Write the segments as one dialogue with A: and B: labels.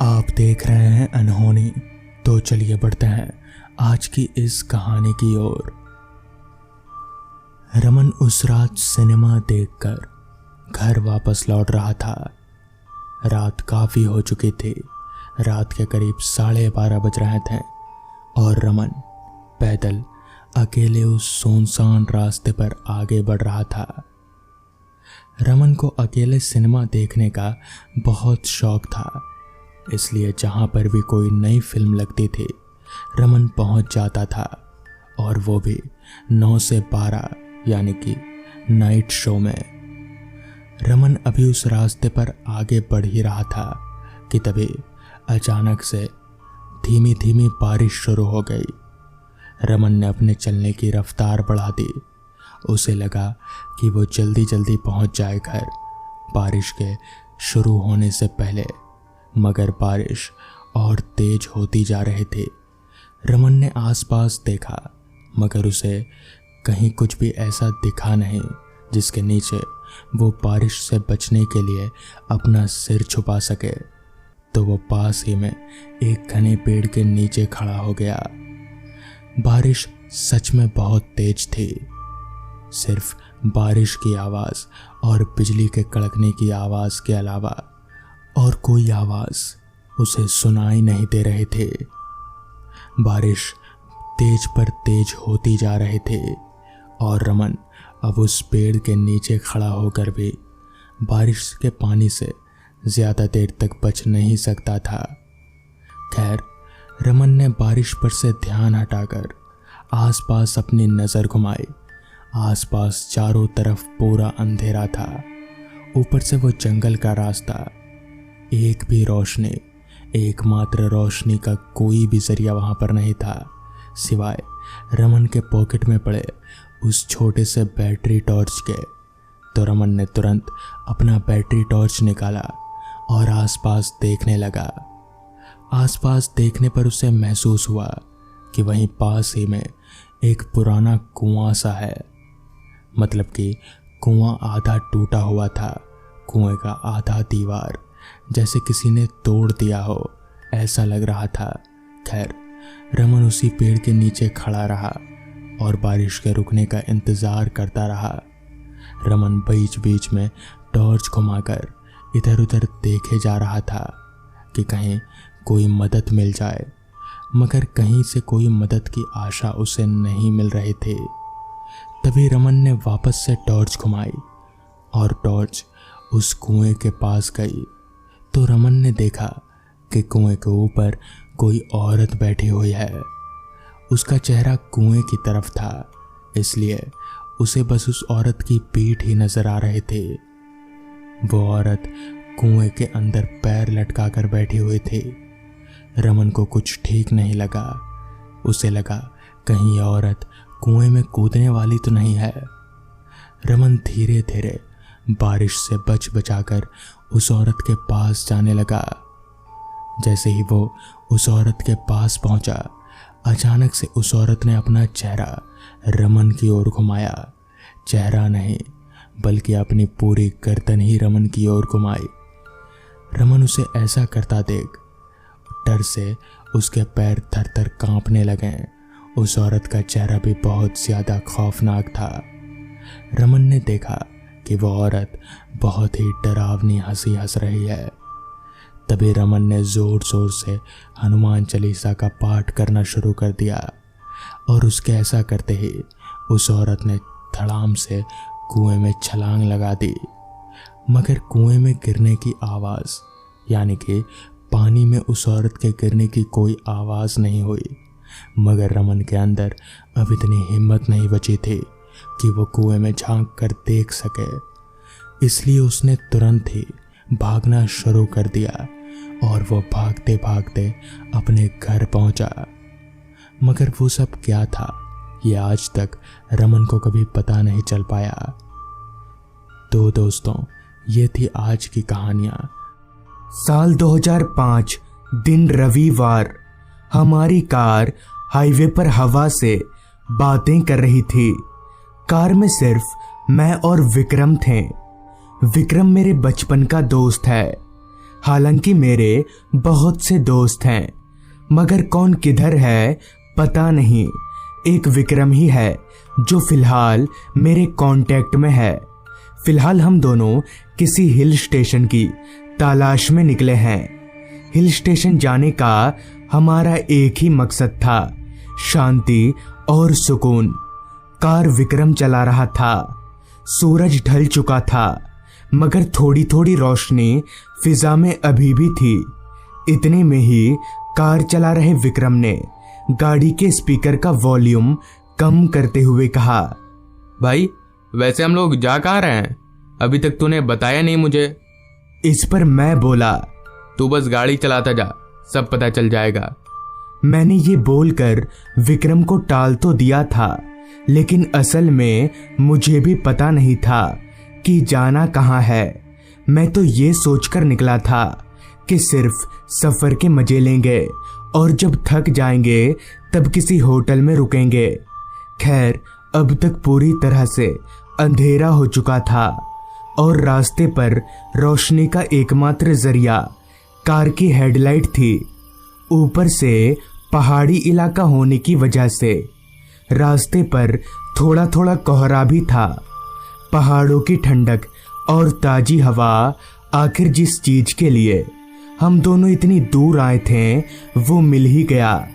A: आप देख रहे हैं अनहोनी। तो चलिए बढ़ते हैं आज की इस कहानी की ओर। रमन उस रात सिनेमा देखकर घर वापस लौट रहा था। रात काफ़ी हो चुकी थी। रात के करीब 12:30 बज रहे थे और रमन पैदल अकेले उस सुनसान रास्ते पर आगे बढ़ रहा था। रमन को अकेले सिनेमा देखने का बहुत शौक था, इसलिए जहाँ पर भी कोई नई फिल्म लगती थी रमन पहुँच जाता था, और वो भी 9 से 12 यानी कि नाइट शो में। रमन अभी उस रास्ते पर आगे बढ़ ही रहा था कि तभी अचानक से धीमी धीमी बारिश शुरू हो गई। रमन ने अपने चलने की रफ्तार बढ़ा दी। उसे लगा कि वो जल्दी जल्दी पहुंच जाए घर बारिश के शुरू होने से पहले, मगर बारिश और तेज होती जा रही थी। रमन ने आसपास देखा, मगर उसे कहीं कुछ भी ऐसा दिखा नहीं जिसके नीचे वो बारिश से बचने के लिए अपना सिर छुपा सके। तो वो पास ही में एक घने पेड़ के नीचे खड़ा हो गया। बारिश सच में बहुत तेज थी। सिर्फ बारिश की आवाज़ और बिजली के कड़कने की आवाज़ के अलावा और कोई आवाज़ उसे सुनाई नहीं दे रहे थे। बारिश तेज पर तेज होती जा रही थी और रमन अब उस पेड़ के नीचे खड़ा होकर भी बारिश के पानी से ज़्यादा देर तक बच नहीं सकता था। खैर, रमन ने बारिश पर से ध्यान हटाकर आसपास अपनी नज़र घुमाई। आसपास चारों तरफ पूरा अंधेरा था। ऊपर से वो जंगल का रास्ता, एक भी रोशनी, एकमात्र रोशनी का कोई भी जरिया वहाँ पर नहीं था सिवाय रमन के पॉकेट में पड़े उस छोटे से बैटरी टॉर्च के। तो रमन ने तुरंत अपना बैटरी टॉर्च निकाला और आसपास देखने लगा। आसपास देखने पर उसे महसूस हुआ कि वहीं पास ही में एक पुराना कुआं सा है। मतलब कि कुआं आधा टूटा हुआ था। कुएं का आधा दीवार जैसे किसी ने तोड़ दिया हो ऐसा लग रहा था। खैर, रमन उसी पेड़ के नीचे खड़ा रहा और बारिश के रुकने का इंतज़ार करता रहा। रमन बीच बीच में टॉर्च घुमाकर इधर उधर देखे जा रहा था कि कहीं कोई मदद मिल जाए, मगर कहीं से कोई मदद की आशा उसे नहीं मिल रही थी। तभी रमन ने वापस से टॉर्च घुमाई और टॉर्च उस कुएं के पास गई। तो रमन ने देखा कि कुएं के ऊपर कोई औरत बैठी हुई है। उसका चेहरा कुएं की तरफ था, इसलिए उसे बस उस औरत की पीठ ही नजर आ रही थी। वो औरत कुएं के अंदर पैर लटकाकर बैठी हुई थी। रमन को कुछ ठीक नहीं लगा। उसे लगा कहीं औरत कुएं में कूदने वाली तो नहीं है। रमन धीरे धीरे बारिश से बच बचाकर उस औरत के पास जाने लगा। जैसे ही वो उस औरत के पास पहुंचा, अचानक से उस औरत ने अपना चेहरा रमन की ओर घुमाया। चेहरा नहीं बल्कि अपनी पूरी गर्दन ही रमन की ओर घुमाई। रमन उसे ऐसा करता देख डर से उसके पैर थर थर कांपने लगे। उस औरत का चेहरा भी बहुत ज़्यादा खौफनाक था। रमन ने देखा कि वह औरत बहुत ही डरावनी हंसी हंस रही है। तभी रमन ने ज़ोर ज़ोर से हनुमान चालीसा का पाठ करना शुरू कर दिया और उसके ऐसा करते ही उस औरत ने धड़ाम से कुएं में छलांग लगा दी। मगर कुएं में गिरने की आवाज़, यानी कि पानी में उस औरत के गिरने की कोई आवाज़ नहीं हुई। मगर रमन के अंदर अब इतनी हिम्मत नहीं बची थी कि वो कुएं में झांक कर देख सके, इसलिए उसने तुरंत ही भागना शुरू कर दिया और वो भागते भागते अपने घर पहुंचा। मगर वो सब क्या था ये आज तक रमन को कभी पता नहीं चल पाया। तो दोस्तों, ये थी आज की कहानियाँ।
B: साल 2005, दिन रविवार। हमारी कार हाईवे पर हवा से बातें कर रही थी। कार में सिर्फ मैं और विक्रम थे। विक्रम मेरे बचपन का दोस्त है। हालांकि मेरे बहुत से दोस्त हैं, मगर कौन किधर है पता नहीं। एक विक्रम ही है जो फिलहाल मेरे कांटेक्ट में है। फिलहाल हम दोनों किसी हिल स्टेशन की तलाश में निकले हैं। हिल स्टेशन जाने का हमारा एक ही मकसद था, शांति और सुकून। कार विक्रम चला रहा था। सूरज ढल चुका था, मगर थोड़ी थोड़ी रोशनी फिजा में अभी भी थी। इतने में ही कार चला रहे विक्रम ने गाड़ी के स्पीकर का वॉल्यूम कम करते हुए कहा,
A: भाई वैसे हम लोग जा कहाँ रहे हैं? अभी तक तूने बताया नहीं मुझे।
B: इस पर मैं बोला,
A: तू बस गाड़ी चलाता जा, सब पता चल जाएगा।
B: मैंने ये बोलकर विक्रम को टाल तो दिया था, लेकिन असल में मुझे भी पता नहीं था कि जाना कहाँ है। मैं तो ये सोचकर निकला था कि सिर्फ सफर के मजे लेंगे और जब थक जाएंगे तब किसी होटल में रुकेंगे। खैर, अब तक पूरी तरह से अंधेरा हो चुका था और रास्ते पर रोशनी का एकमात्र जरिया कार की हेडलाइट थी। ऊपर से पहाड़ी इलाका होने की वजह से रास्ते पर थोड़ा थोड़ा कोहरा भी था। पहाड़ों की ठंडक और ताजी हवा आखिर जिस चीज के लिए हम दोनों इतनी दूर आए थे वो मिल ही गया।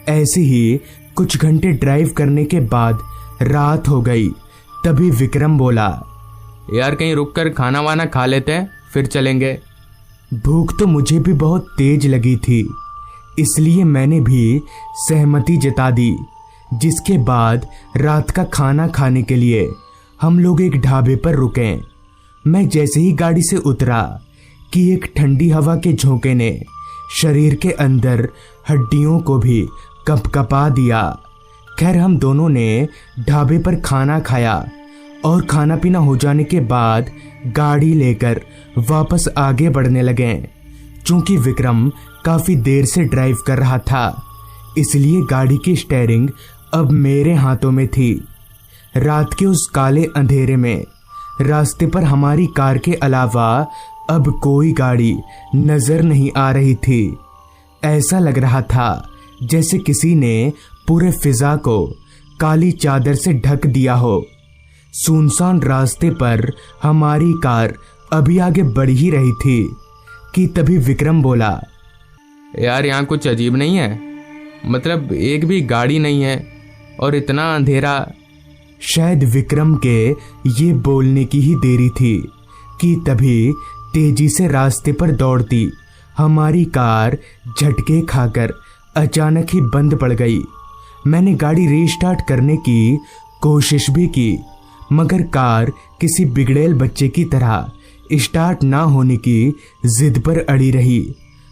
B: ऐसे ही कुछ घंटे ड्राइव करने के बाद रात हो गई। तभी विक्रम बोला,
A: यार कहीं रुककर खाना वाना खा लेते हैं, फिर चलेंगे।
B: भूख तो मुझे भी बहुत तेज लगी थी, इसलिए मैंने भी सहमति जता दी। जिसके बाद रात का खाना खाने के लिए हम लोग एक ढाबे पर रुके। मैं जैसे ही गाड़ी से उतरा कि एक ठंडी हवा के झोंके ने शरीर के अंदर हड्डियों को भी कंपकपा दिया। खैर, हम दोनों ने ढाबे पर खाना खाया और खाना पीना हो जाने के बाद गाड़ी लेकर वापस आगे बढ़ने लगे। चूंकि विक्रम काफी देर से ड्राइव कर रहा था, इसलिए गाड़ी की स्टीयरिंग अब मेरे हाथों में थी। रात के उस काले अंधेरे में रास्ते पर हमारी कार के अलावा अब कोई गाड़ी नजर नहीं आ रही थी। ऐसा लग रहा था जैसे किसी ने पूरे फिजा को काली चादर से ढक दिया हो। सुनसान रास्ते पर हमारी कार अभी आगे बढ़ ही रही थी कि तभी विक्रम बोला,
A: यार यहाँ कुछ अजीब नहीं है? मतलब एक भी गाड़ी नहीं है और इतना अंधेरा।
B: शायद विक्रम के ये बोलने की ही देरी थी कि तभी तेजी से रास्ते पर दौड़ती हमारी कार झटके खाकर अचानक ही बंद पड़ गई। मैंने गाड़ी रीस्टार्ट करने की कोशिश भी की, मगर कार किसी बिगड़ैल बच्चे की तरह स्टार्ट ना होने की जिद पर अड़ी रही।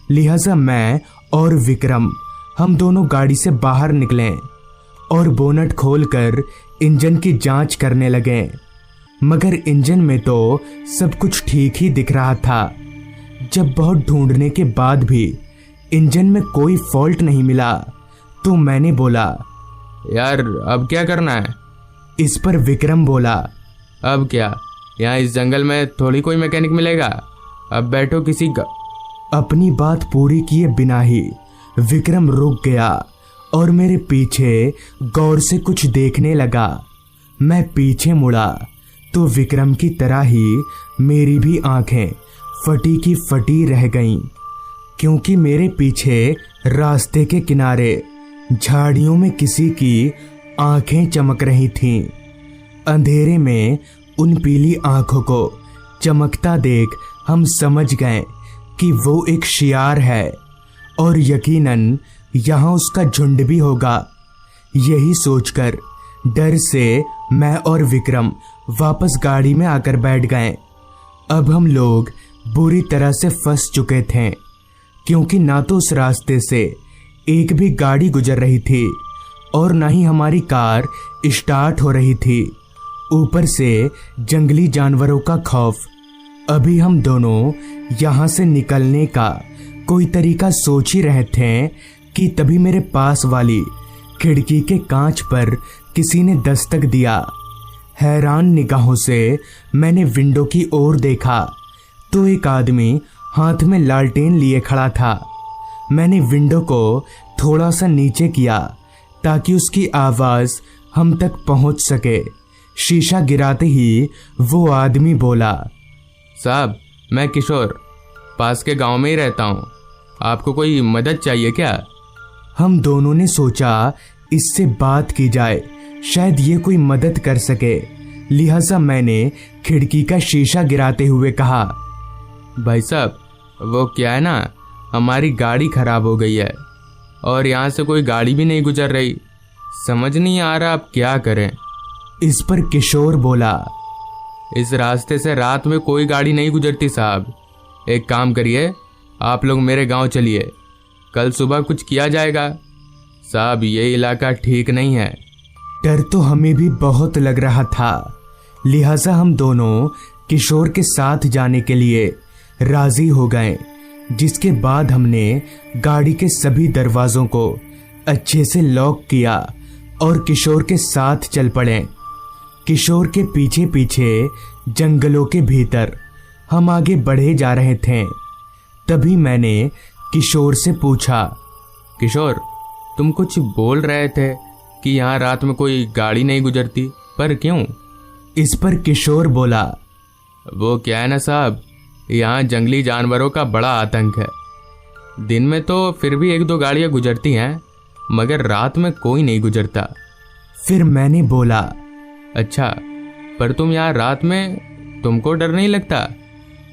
B: लिहाजा मैं और विक्रम हम दोनों गाड़ी से बाहर निकले और बोनट खोलकर इंजन की जांच करने लगे। मगर इंजन में तो सब कुछ ठीक ही दिख रहा था। जब बहुत ढूंढने के बाद भी इंजन में कोई फॉल्ट नहीं मिला तो मैंने बोला,
A: यार अब क्या करना है?
B: इस पर विक्रम बोला,
A: अब क्या, यहाँ इस जंगल में थोड़ी कोई मैकेनिक मिलेगा। अब बैठो किसी
B: अपनी बात पूरी किए बिना ही विक्रम रुक गया और मेरे पीछे गौर से कुछ देखने लगा। मैं पीछे मुड़ा तो विक्रम की तरह ही मेरी भी आंखें फटी की फटी रह गईं, क्योंकि मेरे पीछे रास्ते के किनारे झाड़ियों में किसी की आंखें चमक रही थीं। अंधेरे में उन पीली आंखों को चमकता देख हम समझ गए कि वो एक शियार है और यकीनन यहाँ उसका झुंड भी होगा। यही सोचकर डर से मैं और विक्रम वापस गाड़ी में आकर बैठ गए। अब हम लोग बुरी तरह से फंस चुके थे, क्योंकि ना तो उस रास्ते से एक भी गाड़ी गुजर रही थी और ना ही हमारी कार स्टार्ट हो रही थी। ऊपर से जंगली जानवरों का खौफ। अभी हम दोनों यहाँ से निकलने का कोई तरीका सोच ही रहे थे कि तभी मेरे पास वाली खिड़की के कांच पर किसी ने दस्तक दिया। हैरान निगाहों से मैंने विंडो की ओर देखा तो एक आदमी हाथ में लालटेन लिए खड़ा था। मैंने विंडो को थोड़ा सा नीचे किया ताकि उसकी आवाज हम तक पहुंच सके। शीशा गिराते ही वो आदमी बोला,
C: साहब मैं किशोर पास के गांव में ही रहता हूँ, आपको कोई मदद चाहिए क्या?
B: हम दोनों ने सोचा इससे बात की जाए, शायद ये कोई मदद कर सके। लिहाजा मैंने खिड़की का शीशा गिराते हुए कहा,
C: भाई साहब वो क्या है ना, हमारी गाड़ी खराब हो गई है और यहाँ से कोई गाड़ी भी नहीं गुजर रही, समझ नहीं आ रहा आप क्या करें।
B: इस पर किशोर बोला,
C: इस रास्ते से रात में कोई गाड़ी नहीं गुजरती साहब, एक काम करिए आप लोग मेरे गांव चलिए, कल सुबह कुछ किया जाएगा। साहब ये इलाका ठीक नहीं है।
B: डर तो हमें भी बहुत लग रहा था, लिहाजा हम दोनों किशोर के साथ जाने के लिए राजी हो गए। जिसके बाद हमने गाड़ी के सभी दरवाजों को अच्छे से लॉक किया और किशोर के साथ चल पड़े। किशोर के पीछे पीछे जंगलों के भीतर हम आगे बढ़े जा रहे थे। तभी मैंने किशोर से पूछा,
C: किशोर तुम कुछ बोल रहे थे कि यहाँ रात में कोई गाड़ी नहीं गुजरती, पर क्यों?
B: इस पर किशोर बोला,
C: वो क्या है ना साहब, यहाँ जंगली जानवरों का बड़ा आतंक है। दिन में तो फिर भी 1-2 गाड़ियाँ गुजरती हैं, मगर रात में कोई नहीं गुजरता।
B: फिर मैंने बोला,
C: अच्छा पर तुम यहाँ रात में, तुमको डर नहीं लगता?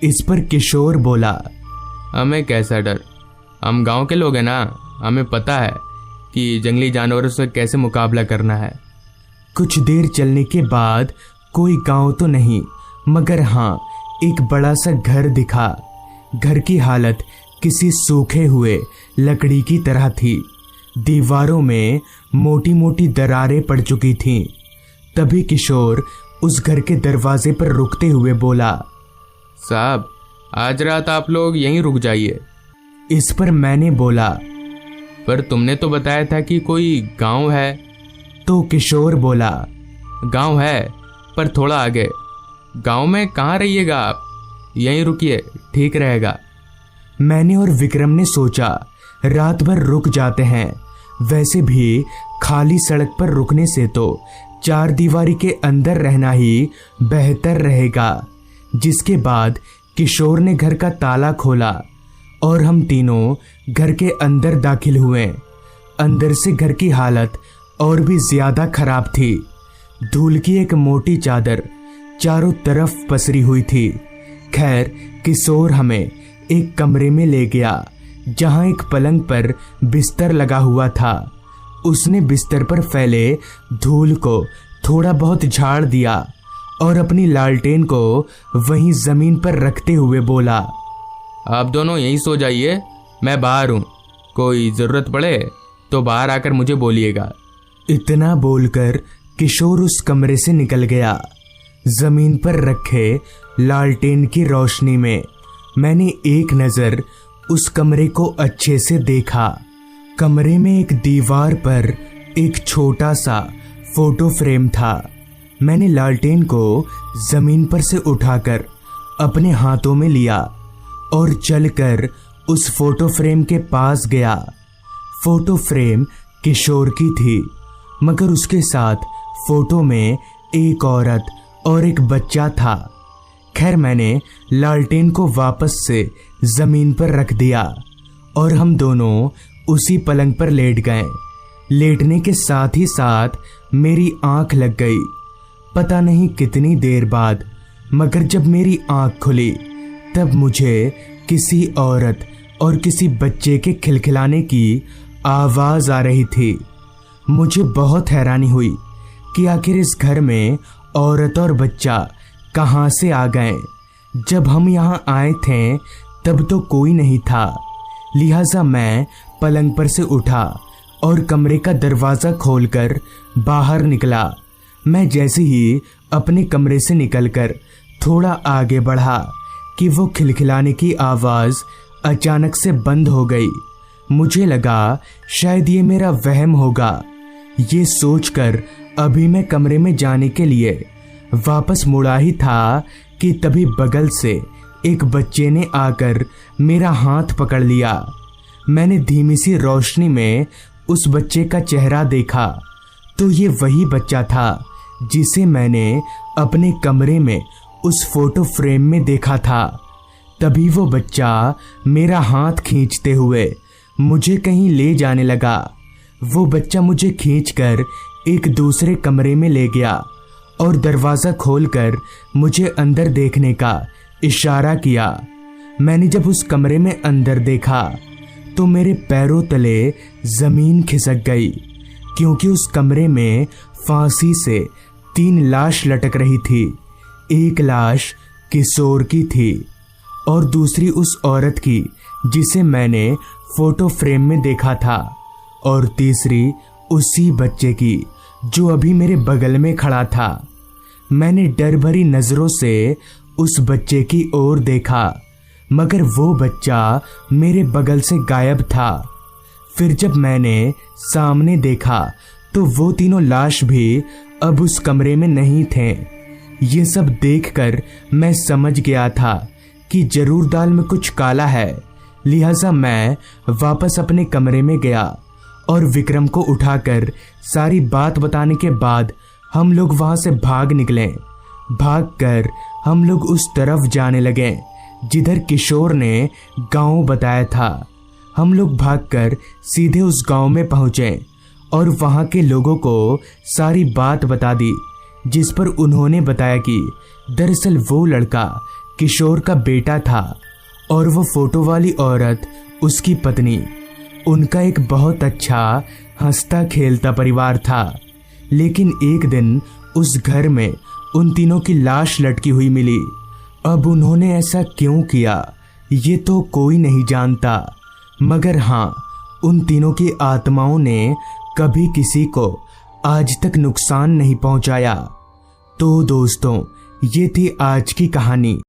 B: इस पर किशोर बोला,
C: हमें कैसा डर, हम गांव के लोग हैं ना, हमें पता है कि जंगली जानवरों से कैसे मुकाबला करना है।
B: कुछ देर चलने के बाद कोई गांव तो नहीं, मगर हाँ एक बड़ा सा घर दिखा। घर की हालत किसी सूखे हुए लकड़ी की तरह थी। दीवारों में मोटी मोटी दरारें पड़ चुकी थीं। तभी किशोर उस घर के दरवाजे पर रुकते हुए बोला,
C: साहब आज रात आप लोग यहीं रुक जाइए।
B: इस पर मैंने बोला,
C: पर तुमने तो बताया था कि कोई गांव है।
B: तो किशोर बोला,
C: गांव है पर थोड़ा आगे। गांव में कहाँ रहिएगा आप, यहीं रुकिए, ठीक रहेगा।
B: मैंने और विक्रम ने सोचा रात भर रुक जाते हैं, वैसे भी खाली सड़क पर रुकने से तो 4 दीवारी के अंदर रहना ही बेहतर रहेगा। जिसके बाद किशोर ने घर का ताला खोला और हम तीनों घर के अंदर दाखिल हुए। अंदर से घर की हालत और भी ज्यादा खराब थी। धूल की एक मोटी चादर चारों तरफ पसरी हुई थी। खैर किशोर हमें एक कमरे में ले गया जहां एक पलंग पर बिस्तर लगा हुआ था। उसने बिस्तर पर फैले धूल को थोड़ा बहुत झाड़ दिया और अपनी लालटेन को वहीं जमीन पर रखते हुए बोला,
C: आप दोनों यहीं सो जाइए, मैं बाहर हूँ, कोई ज़रूरत पड़े तो बाहर आकर मुझे बोलिएगा।
B: इतना बोलकर किशोर उस कमरे से निकल गया। जमीन पर रखे लालटेन की रोशनी में मैंने एक नज़र उस कमरे को अच्छे से देखा। कमरे में एक दीवार पर एक छोटा सा फोटो फ्रेम था। मैंने लालटेन को जमीन पर से उठाकर अपने हाथों में लिया और चलकर उस फोटो फ्रेम के पास गया। फोटो फ्रेम किशोर की थी, मगर उसके साथ फोटो में एक औरत और एक बच्चा था। खैर मैंने लालटेन को वापस से जमीन पर रख दिया और हम दोनों उसी पलंग पर लेट गए। लेटने के साथ ही साथ मेरी आंख लग गई। पता नहीं कितनी देर बाद, मगर जब मेरी आंख खुली तब मुझे किसी औरत और किसी बच्चे के खिलखिलाने की आवाज आ रही थी। मुझे बहुत हैरानी हुई कि आखिर इस घर में औरत और बच्चा कहाँ से आ गए। जब हम यहाँ आए थे तब तो कोई नहीं था। लिहाजा मैं पलंग पर से उठा और कमरे का दरवाज़ा खोलकर बाहर निकला। मैं जैसे ही अपने कमरे से निकलकर थोड़ा आगे बढ़ा कि वो खिलखिलाने की आवाज़ अचानक से बंद हो गई। मुझे लगा शायद ये मेरा वहम होगा। ये सोचकर अभी मैं कमरे में जाने के लिए वापस मुड़ा ही था कि तभी बगल से एक बच्चे ने आकर मेरा हाथ पकड़ लिया। मैंने धीमी सी रोशनी में उस बच्चे का चेहरा देखा तो ये वही बच्चा था जिसे मैंने अपने कमरे में उस फोटो फ्रेम में देखा था। तभी वो बच्चा मेरा हाथ खींचते हुए मुझे कहीं ले जाने लगा। वो बच्चा मुझे खींचकर एक दूसरे कमरे में ले गया और दरवाज़ा खोलकर मुझे अंदर देखने का इशारा किया। मैंने जब उस कमरे में अंदर देखा तो मेरे पैरों तले ज़मीन खिसक गई, क्योंकि उस कमरे में फांसी से 3 लाश लटक रही थी। एक लाश किशोर की थी और दूसरी उस औरत की जिसे मैंने फोटो फ्रेम में देखा था, और तीसरी उसी बच्चे की जो अभी मेरे बगल में खड़ा था। मैंने डर भरी नज़रों से उस बच्चे की ओर देखा, मगर वो बच्चा मेरे बगल से गायब था। फिर जब मैंने सामने देखा तो वो तीनों लाश भी अब उस कमरे में नहीं थे। ये सब देखकर मैं समझ गया था कि जरूर दाल में कुछ काला है। लिहाजा मैं वापस अपने कमरे में गया और विक्रम को उठाकर सारी बात बताने के बाद हम लोग वहां से भाग निकले। भागकर हम लोग उस तरफ जाने लगे जिधर किशोर ने गांव बताया था। हम लोग भागकर सीधे उस गांव में पहुंचे और वहां के लोगों को सारी बात बता दी, जिस पर उन्होंने बताया कि दरअसल वो लड़का किशोर का बेटा था और वो फोटो वाली औरत उसकी पत्नी। उनका एक बहुत अच्छा हंसता खेलता परिवार था, लेकिन एक दिन उस घर में उन तीनों की लाश लटकी हुई मिली। अब उन्होंने ऐसा क्यों किया ये तो कोई नहीं जानता, मगर हाँ, उन तीनों की आत्माओं ने कभी किसी को आज तक नुकसान नहीं पहुंचाया। तो दोस्तों, ये थी आज की कहानी।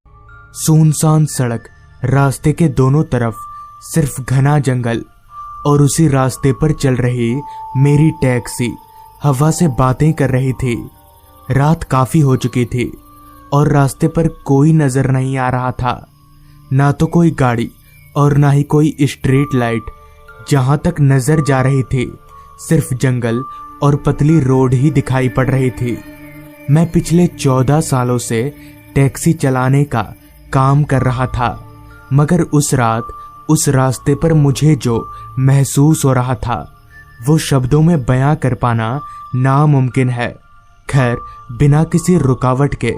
A: सुनसान सड़क, रास्ते के दोनों तरफ सिर्फ घना जंगल, और उसी रास्ते पर चल रही मेरी टैक्सी हवा से बातें कर रही थी। रात काफी हो चुकी थी और रास्ते पर कोई नजर नहीं आ रहा था, ना तो कोई गाड़ी और ना ही कोई स्ट्रीट लाइट। जहां तक नजर जा रही थी सिर्फ जंगल और पतली रोड ही दिखाई पड़ रही थी। मैं पिछले 14 सालों से टैक्सी चलाने का काम कर रहा था, मगर उस रात उस रास्ते पर मुझे जो महसूस हो रहा था वो शब्दों में बयां कर पाना नामुमकिन है। खैर, बिना किसी रुकावट के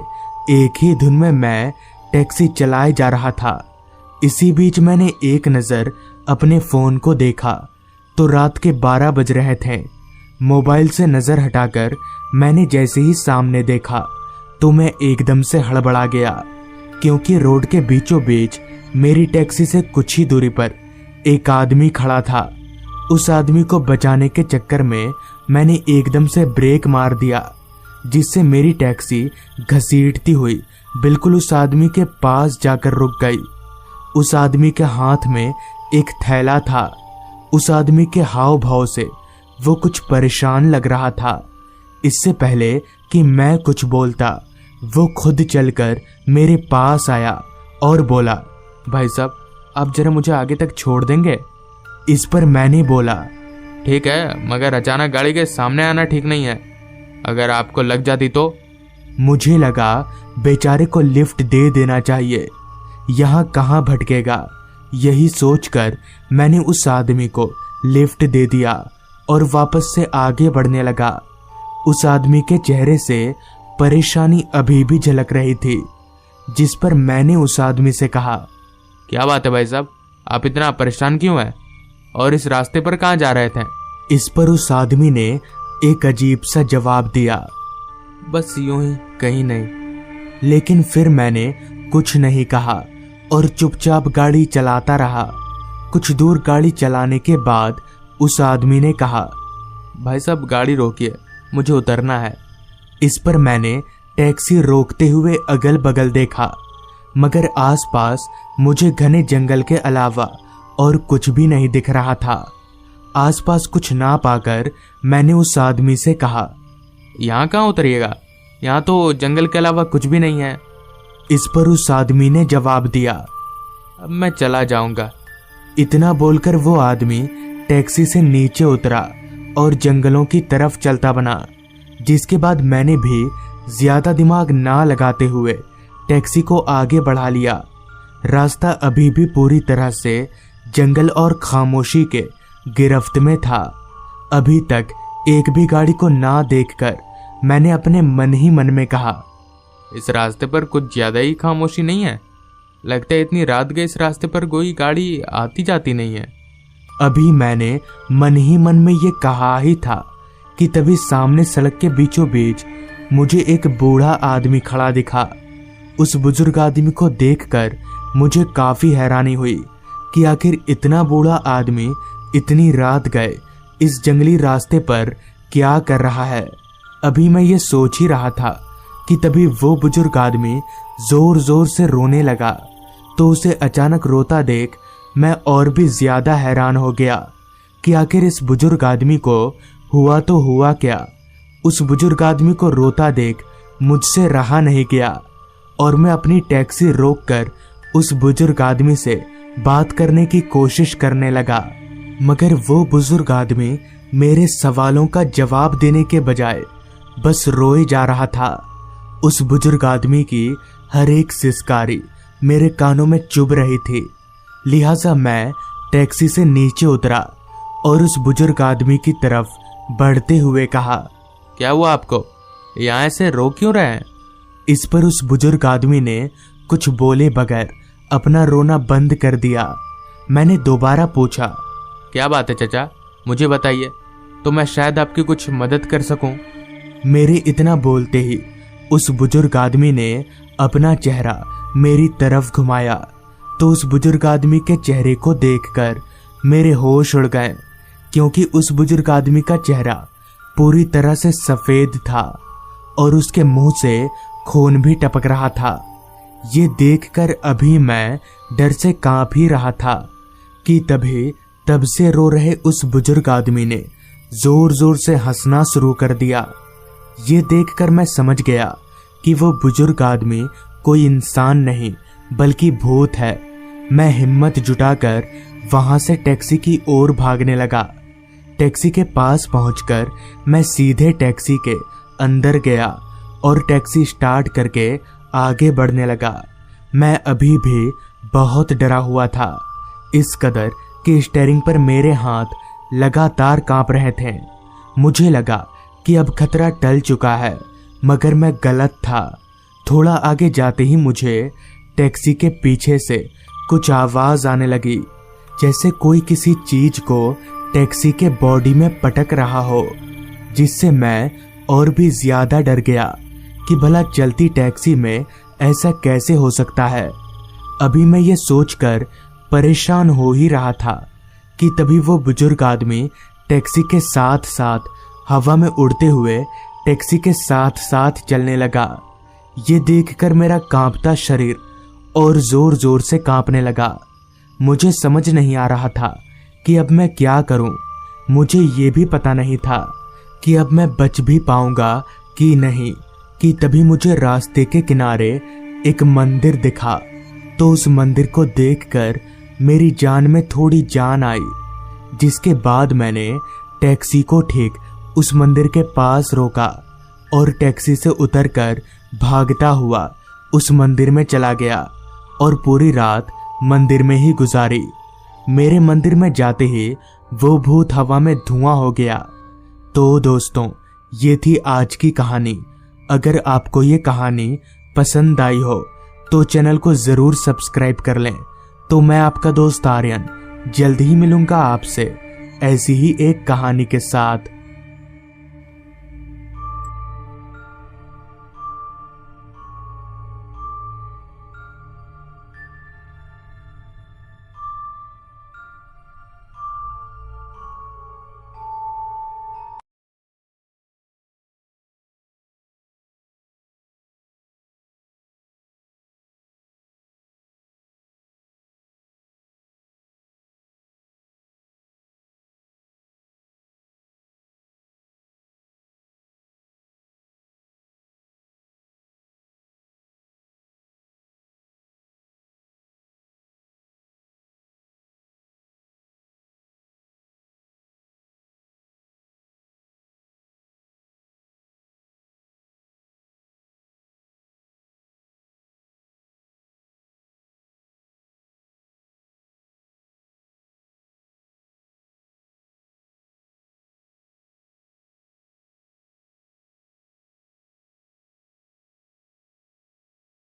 A: एक ही धुन में मैं टैक्सी चलाए जा रहा था। इसी बीच मैंने एक नज़र अपने फ़ोन को देखा तो रात के 12 बज रहे थे। मोबाइल से नज़र हटाकर मैंने जैसे ही सामने देखा तो मैं एकदम से हड़बड़ा गया, क्योंकि रोड के बीचों बीच मेरी टैक्सी से कुछ ही दूरी पर एक आदमी खड़ा था। उस आदमी को बचाने के चक्कर में मैंने एकदम से ब्रेक मार दिया, जिससे मेरी टैक्सी घसीटती हुई बिल्कुल उस आदमी के पास जाकर रुक गई। उस आदमी के हाथ में एक थैला था। उस आदमी के हाव भाव से वो कुछ परेशान लग रहा था। इससे पहले कि मैं कुछ बोलता, वो खुद चलकर मेरे पास आया और बोला,
C: भाई साहब, आप जरा मुझे आगे तक छोड़ देंगे?
B: इस पर मैंने बोला,
C: ठीक है, मगर अचानक गाड़ी के सामने आना ठीक नहीं है। अगर आपको लग जाती तो?
B: मुझे लगा बेचारे को लिफ्ट दे देना चाहिए, यहाँ कहाँ भटकेगा। यही सोचकर मैंने उस आदमी को लिफ्ट दे दिया और वापस से आगे बढ़ने लगा। उस आदमी के चेहरे से परेशानी अभी भी झलक रही थी, जिस पर मैंने उस आदमी से कहा,
C: क्या बात है भाई साहब, आप इतना परेशान क्यों हैं? और इस रास्ते पर कहाँ जा रहे थे?
B: इस पर उस आदमी ने एक अजीब सा जवाब दिया,
C: बस यूं ही, कहीं नहीं।
B: लेकिन फिर मैंने कुछ नहीं कहा और चुपचाप गाड़ी चलाता रहा। कुछ दूर गाड़ी चलाने के बाद उस आदमी ने कहा,
C: भाई साहब गाड़ी रोकिए, मुझे उतरना है।
B: इस पर मैंने टैक्सी रोकते हुए अगल बगल देखा, मगर आसपास मुझे घने जंगल के अलावा और कुछ भी नहीं दिख रहा था। आसपास कुछ ना पाकर मैंने उस आदमी से कहा,
C: यहाँ कहाँ उतरिएगा? यहाँ तो जंगल के अलावा कुछ भी नहीं है।
B: इस पर उस आदमी ने जवाब दिया,
C: अब मैं चला जाऊंगा।
B: इतना बोलकर वो आदमी टैक्सी से नीचे उतरा और जंगलों की तरफ चलता बना। जिसके बाद मैंने भी ज्यादा दिमाग ना लगाते हुए टैक्सी को आगे बढ़ा लिया। रास्ता अभी भी पूरी तरह से जंगल और खामोशी के गिरफ्त में था। अभी तक एक भी गाड़ी को ना देखकर मैंने अपने मन ही मन में कहा,
C: इस रास्ते पर कुछ ज्यादा ही खामोशी नहीं है? लगता है इतनी रात गई इस रास्ते पर कोई गाड़ी आती जाती नहीं है।
B: अभी मैंने मन ही मन में ये कहा ही था कि तभी सामने सड़क के बीचों बीच मुझे एक बूढ़ा आदमी खड़ा दिखा। उस बुजुर्ग आदमी को देखकर मुझे काफी हैरानी हुई कि आखिर इतना बूढ़ा आदमी इतनी रात गए इस जंगली रास्ते पर क्या कर रहा है। अभी मैं ये सोच ही रहा था कि तभी वो बुजुर्ग आदमी जोर जोर से रोने लगा। तो उसे अचानक रोता देख मैं और भी ज्यादा हैरान हो गया कि आखिर इस बुजुर्ग आदमी को हुआ तो हुआ क्या। उस बुजुर्ग आदमी को रोता देख मुझसे रहा नहीं गया और मैं अपनी टैक्सी रोककर उस बुजुर्ग आदमी से बात करने की कोशिश करने लगा। मगर वो बुजुर्ग आदमी मेरे सवालों का जवाब देने के बजाय बस रोए जा रहा था। उस बुजुर्ग आदमी की हर एक सिसकारी मेरे कानों में चुभ रही थी। लिहाजा मैं टैक्सी से नीचे उतरा और उस बुजुर्ग आदमी की तरफ बढ़ते हुए कहा,
C: क्या हुआ आपको? यहाँ से रो क्यों रहे हैं?
B: इस पर उस बुजुर्ग आदमी ने कुछ बोले बगैर अपना रोना बंद कर दिया। मैंने दोबारा पूछा,
C: क्या बात है चाचा, मुझे बताइए तो मैं शायद आपकी कुछ मदद कर सकूं।
B: मेरे इतना बोलते ही उस बुजुर्ग आदमी ने अपना चेहरा मेरी तरफ घुमाया। तो उस बुजुर्ग आदमी के चेहरे को देखकर मेरे होश उड़ गए, क्योंकि उस बुजुर्ग आदमी का चेहरा पूरी तरह से सफेद था और उसके मुंह से खून भी टपक रहा था। ये देखकर अभी मैं डर से कांप ही रहा था कि तभी तब से रो रहे उस बुजुर्ग आदमी ने जोर जोर से हंसना शुरू कर दिया। ये देखकर मैं समझ गया कि वो बुजुर्ग आदमी कोई इंसान नहीं बल्कि भूत है। मैं हिम्मत जुटाकर वहां से टैक्सी की ओर भागने लगा। टैक्सी के पास पहुंचकर मैं सीधे टैक्सी के अंदर गया और टैक्सी स्टार्ट करके आगे बढ़ने लगा। मैं अभी भी बहुत डरा हुआ था, इस कदर कि स्टीयरिंग पर मेरे हाथ लगातार कांप रहे थे। मुझे लगा कि अब खतरा टल चुका है, मगर मैं गलत था। थोड़ा आगे जाते ही मुझे टैक्सी के पीछे से कुछ आवाज आने लगी, जैसे कोई किसी चीज को टैक्सी के बॉडी में पटक रहा हो, जिससे मैं और भी ज्यादा डर गया कि भला चलती टैक्सी में ऐसा कैसे हो सकता है। अभी मैं ये सोचकर परेशान हो ही रहा था कि तभी वो बुजुर्ग आदमी टैक्सी के साथ साथ हवा में उड़ते हुए टैक्सी के साथ साथ चलने लगा। ये देखकर मेरा कांपता शरीर और जोर जोर से कांपने लगा। मुझे समझ नहीं आ रहा था कि अब मैं क्या करूं। मुझे ये भी पता नहीं था कि अब मैं बच भी पाऊंगा कि नहीं, कि तभी मुझे रास्ते के किनारे एक मंदिर दिखा। तो उस मंदिर को देखकर मेरी जान में थोड़ी जान आई, जिसके बाद मैंने टैक्सी को ठीक उस मंदिर के पास रोका और टैक्सी से उतरकर भागता हुआ उस मंदिर में चला गया और पूरी रात मंदिर में ही गुजारी। मेरे मंदिर में जाते ही वो भूत हवा में धुआं हो गया। तो दोस्तों, ये थी आज की कहानी। अगर आपको ये कहानी पसंद आई हो तो चैनल को जरूर सब्सक्राइब कर लें। तो मैं आपका दोस्त आर्यन जल्द ही मिलूंगा आपसे ऐसी ही एक कहानी के साथ।